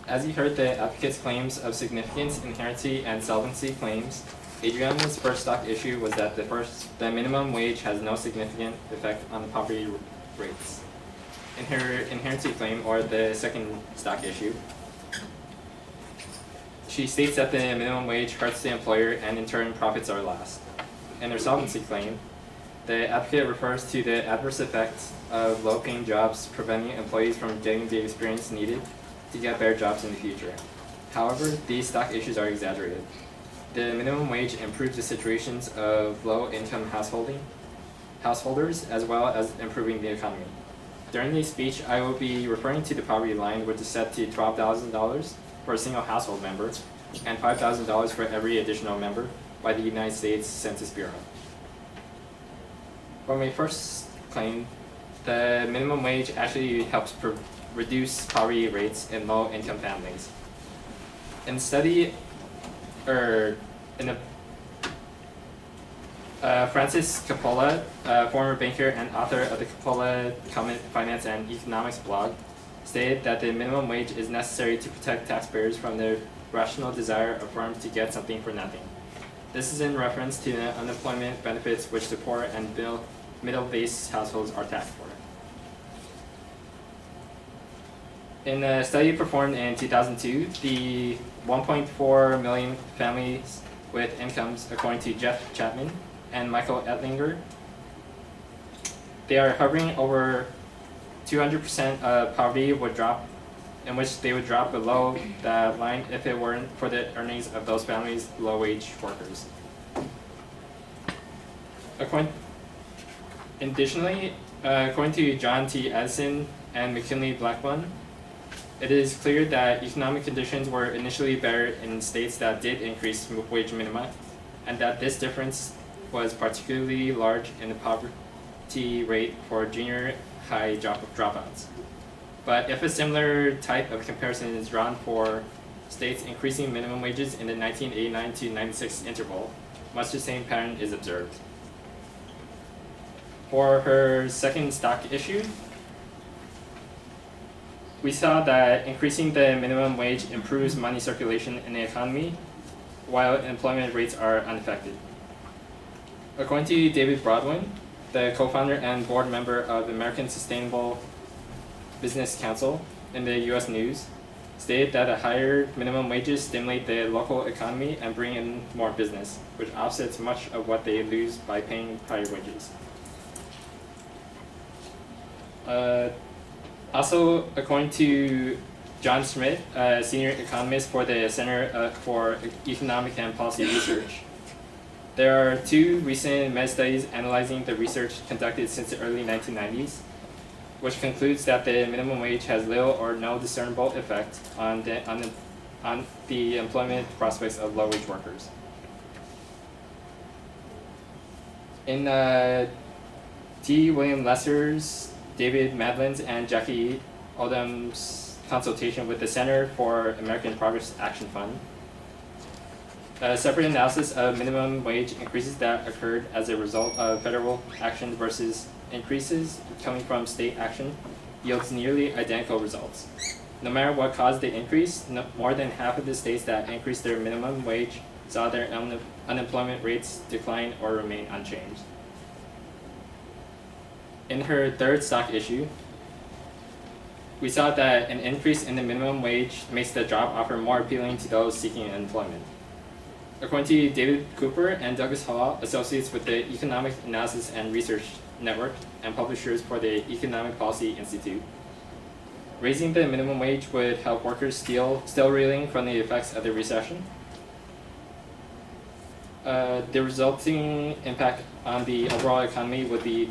As you heard the advocate's claims of significance, inherency, and solvency claims, Adriana's first stock issue was that the minimum wage has no significant effect on the poverty rates. In her inherency claim, or the second stock issue, she states that the minimum wage hurts the employer and in turn profits are lost. In her solvency claim, the advocate refers to the adverse effects of low-paying jobs preventing employees from getting the experience needed to get better jobs in the future. However, these stock issues are exaggerated. The minimum wage improves the situations of low-income householders as well as improving the economy. During the speech, I will be referring to the poverty line, which is set to $12,000 for a single household member and $5,000 for every additional member by the United States Census Bureau. For my first claim, the minimum wage actually helps reduce poverty rates in low-income families. In a study, Francis Coppola, former banker and author of the Coppola Finance and Economics blog, stated that the minimum wage is necessary to protect taxpayers from the rational desire of firms to get something for nothing. This is in reference to the unemployment benefits which the poor and middle-based households are taxed for. In a study performed in 2002, the 1.4 million families with incomes, according to Jeff Chapman and Michael Ettlinger, they are hovering over 200% of poverty would drop, in which they would drop below that line if it weren't for the earnings of those families' low-wage workers. Additionally, according to John T. Addison and McKinley Blackburn, it is clear that economic conditions were initially better in states that did increase wage minima, and that this difference was particularly large in the poverty rate for junior high dropouts. But if a similar type of comparison is drawn for states increasing minimum wages in the 1989 to 96 interval, much the same pattern is observed. For her second stock issue, we saw that increasing the minimum wage improves money circulation in the economy, while employment rates are unaffected. According to David Brodwin, the co-founder and board member of the American Sustainable Business Council in the U.S. News, stated that a higher minimum wages stimulate the local economy and bring in more business, which offsets much of what they lose by paying higher wages. Also, according to John Schmidt, a senior economist for the Center for Economic and Policy Research, there are two recent meta-studies analyzing the research conducted since the early 1990s, which concludes that the minimum wage has little or no discernible effect on the employment prospects of low-wage workers. In T. William Lesser's, David Madlin's, and Jackie Oldham's consultation with the Center for American Progress Action Fund, a separate analysis of minimum wage increases that occurred as a result of federal action versus increases coming from state action yields nearly identical results. No matter what caused the increase, more than half of the states that increased their minimum wage saw their unemployment rates decline or remain unchanged. In her third stock issue, we saw that an increase in the minimum wage makes the job offer more appealing to those seeking employment. According to David Cooper and Douglas Hall, associates with the Economic Analysis and Research Network and publishers for the Economic Policy Institute, raising the minimum wage would help workers still reeling from the effects of the recession. The resulting impact on the overall economy would be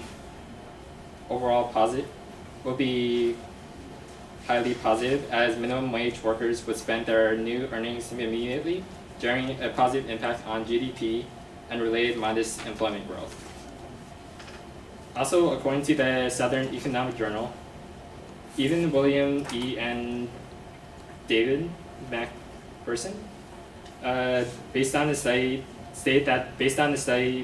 highly positive, as minimum wage workers would spend their new earnings immediately, generating a positive impact on GDP and related modest employment growth. Also, according to the Southern Economic Journal, even William E. and David McPherson, based on the study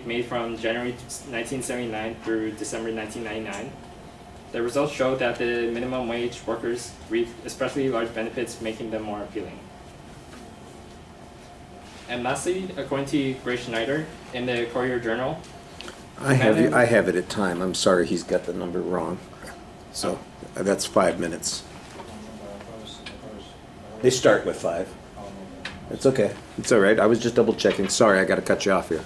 made from January 1979 through December 1999, The results showed that the minimum wage workers reaped especially large benefits, making them more appealing. And lastly, according to Grace Schneider in the Courier Journal, I have it at time. I'm sorry, he's got the number wrong. So that's 5 minutes. They start with 5. It's okay. It's all right. I was just double checking. Sorry, I got to cut you off here.